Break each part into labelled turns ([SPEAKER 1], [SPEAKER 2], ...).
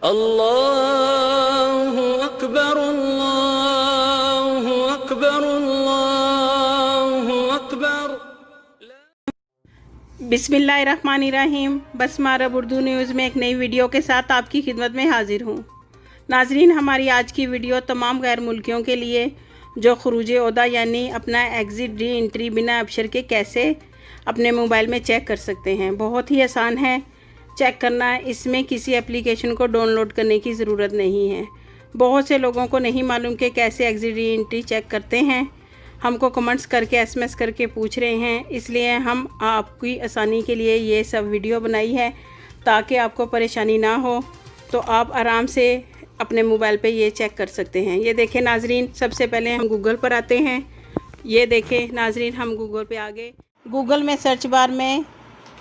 [SPEAKER 1] अल्लाहु अकबर अल्लाहु अकबर अल्लाहु अकबर।
[SPEAKER 2] बिस्मिल्लाहिर्रहमानिर्रहीम। बसमा अरब उर्दू न्यूज़ में एक नई वीडियो के साथ आपकी खिदमत में हाजिर हूँ। नाजरीन, हमारी आज की वीडियो तमाम गैर मुल्कियों के लिए जो खरूज ओहदा यानी अपना एग्ज़िट री एंट्री बिना अबशर के कैसे अपने मोबाइल में चेक कर सकते हैं। बहुत ही आसान है चेक करना। इसमें किसी एप्लीकेशन को डाउनलोड करने की ज़रूरत नहीं है। बहुत से लोगों को नहीं मालूम कि कैसे एग्ज़िट री एंट्री चेक करते हैं। हमको कमेंट्स करके SMS करके पूछ रहे हैं, इसलिए हम आपकी आसानी के लिए ये सब वीडियो बनाई है ताकि आपको परेशानी ना हो, तो आप आराम से अपने मोबाइल पे ये चेक कर सकते हैं। ये देखें नाजरीन, सबसे पहले हम गूगल पर आते हैं। ये देखें नाजरीन, हम गूगल पे आ गए। गूगल में सर्च बार में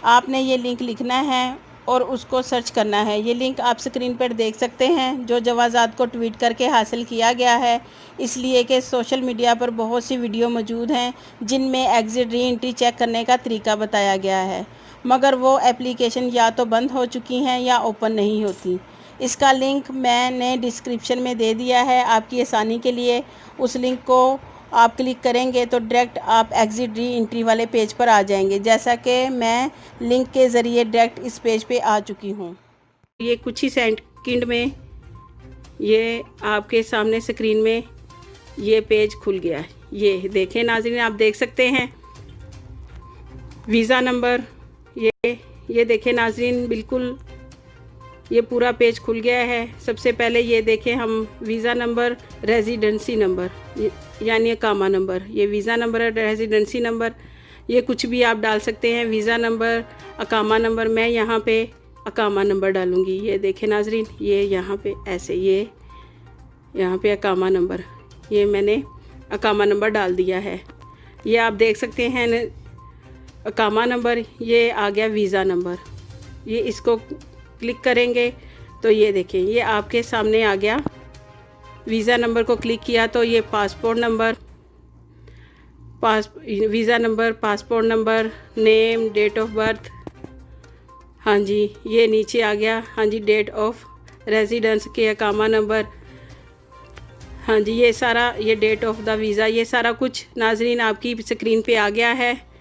[SPEAKER 2] आपने ये लिंक लिखना है और उसको सर्च करना है। ये लिंक आप स्क्रीन पर देख सकते हैं, जो जवाज़ात को ट्वीट करके हासिल किया गया है, इसलिए कि सोशल मीडिया पर बहुत सी वीडियो मौजूद हैं जिनमें एग्ज़िट री एंट्री चेक करने का तरीका बताया गया है, मगर वो एप्लीकेशन या तो बंद हो चुकी हैं या ओपन नहीं होती। इसका लिंक मैंने डिस्क्रिप्शन में दे दिया है आपकी आसानी के लिए। उस लिंक को आप क्लिक करेंगे तो डायरेक्ट आप एग्ज़िट री एंट्री वाले पेज पर आ जाएंगे, जैसा कि मैं लिंक के ज़रिए डायरेक्ट इस पेज पे आ चुकी हूँ। ये कुछ ही सेकंड में ये आपके सामने स्क्रीन में ये पेज खुल गया है। ये देखें नाज़रीन, आप देख सकते हैं वीज़ा नंबर। ये देखें नाज़रीन, बिल्कुल ये पूरा पेज खुल गया है। सबसे पहले ये देखें हम वीज़ा नंबर, रेजिडेंसी नंबर यानी अकामा नंबर। ये वीज़ा नंबर है, रेजिडेंसी नंबर, ये कुछ भी आप डाल सकते हैं। वीज़ा नंबर, अकामा नंबर, मैं यहाँ पे अकामा नंबर डालूँगी। ये देखें नाजरीन, ये यहाँ पे ऐसे, ये यहाँ पे अकामा नंबर, ये मैंने अकामा नंबर डाल दिया है। ये आप देख सकते हैं अकामा नंबर, ये आ गया वीज़ा नंबर। ये इसको क्लिक करेंगे तो ये देखें, ये आपके सामने आ गया। वीज़ा नंबर को क्लिक किया तो ये passport number, visa number, passport number, name, date of birth, हाँ जी ये नीचे आ गया। हाँ जी, डेट ऑफ रेजिडेंस के अकामा नंबर, हाँ जी ये सारा, ये डेट ऑफ द वीज़ा, ये सारा कुछ नाजरीन आपकी स्क्रीन पे आ गया है।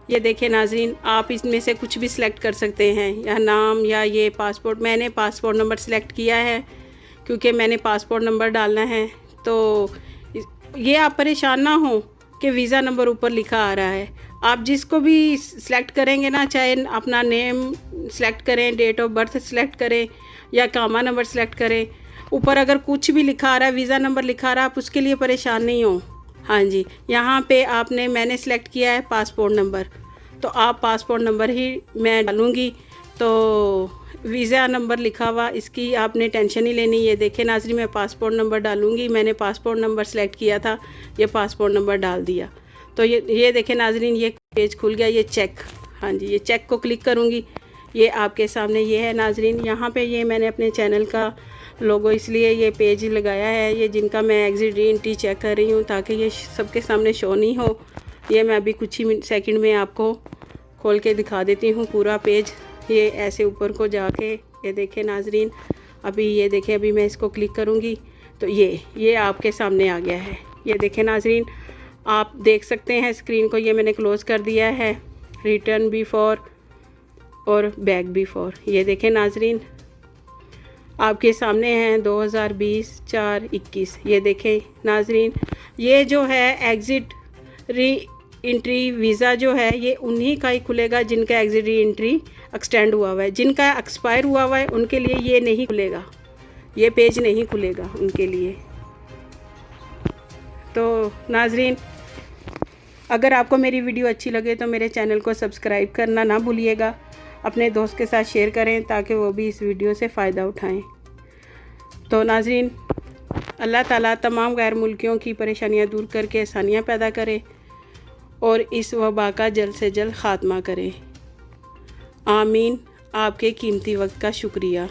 [SPEAKER 2] ये देखें नाजरीन, आप इसमें से कुछ भी सिलेक्ट कर सकते हैं, या नाम या ये पासपोर्ट। मैंने पासपोर्ट नंबर सेलेक्ट किया है क्योंकि मैंने पासपोर्ट नंबर डालना है। तो ये आप परेशान ना हो कि वीज़ा नंबर ऊपर लिखा आ रहा है। आप जिसको भी सिलेक्ट करेंगे ना, चाहे अपना नेम सेलेक्ट करें, डेट ऑफ बर्थ सेलेक्ट करें या कामा नंबर सेलेक्ट करें, ऊपर अगर कुछ भी लिखा आ रहा है, वीज़ा नंबर लिखा आ रहा है, आप उसके लिए परेशान नहीं हो। हाँ जी, यहाँ पे मैंने सेलेक्ट किया है पासपोर्ट नंबर, तो आप पासपोर्ट नंबर ही मैं डालूँगी। तो वीज़ा नंबर लिखा हुआ, इसकी आपने टेंशन नहीं लेनी। ये देखें नाज़रीन, मैं पासपोर्ट नंबर डालूँगी। मैंने पासपोर्ट नंबर सेलेक्ट किया था, ये पासपोर्ट नंबर डाल दिया। तो ये देखें नाज़रीन, ये पेज खुल गया। ये चेक, हाँ जी ये चेक को क्लिक करूँगी। ये आपके सामने ये है नाज़रीन। यहाँ पे ये मैंने अपने चैनल का लोगो इसलिए ये पेज लगाया है, ये जिनका मैं एग्ज़िट री एंट्री चेक कर रही हूँ, ताकि ये सबके सामने शो नहीं हो। ये मैं अभी कुछ ही सेकंड में आपको खोल के दिखा देती हूँ पूरा पेज। ये ऐसे ऊपर को जाके ये देखें नाजरीन, अभी ये देखें, अभी मैं इसको क्लिक करूँगी तो ये आपके सामने आ गया है। ये देखें नाजरीन, आप देख सकते हैं स्क्रीन को, ये मैंने क्लोज़ कर दिया है। रिटर्न बिफोर और बैक बिफोर, ये देखें नाजरीन आपके सामने हैं 2020/4/21। ये देखें नाजरीन, ये जो है एग्ज़िट री एंट्री वीज़ा जो है, ये उन्हीं का ही खुलेगा जिनका एग्ज़िट री एंट्री एक्सटेंड हुआ हुआ है। जिनका एक्सपायर हुआ हुआ है उनके लिए ये नहीं खुलेगा, ये पेज नहीं खुलेगा उनके लिए। तो नाजरीन, अगर आपको मेरी वीडियो अच्छी लगे तो मेरे चैनल को सब्सक्राइब करना ना भूलिएगा। अपने दोस्त के साथ शेयर करें ताकि वो भी इस वीडियो से फ़ायदा उठाएं। तो नाजरीन, अल्लाह ताला तमाम गैर मुल्कियों की परेशानियां दूर करके आसानियां पैदा करे और इस वबा का जल्द से जल्द ख़ात्मा करे। आमीन। आपके कीमती वक्त का शुक्रिया।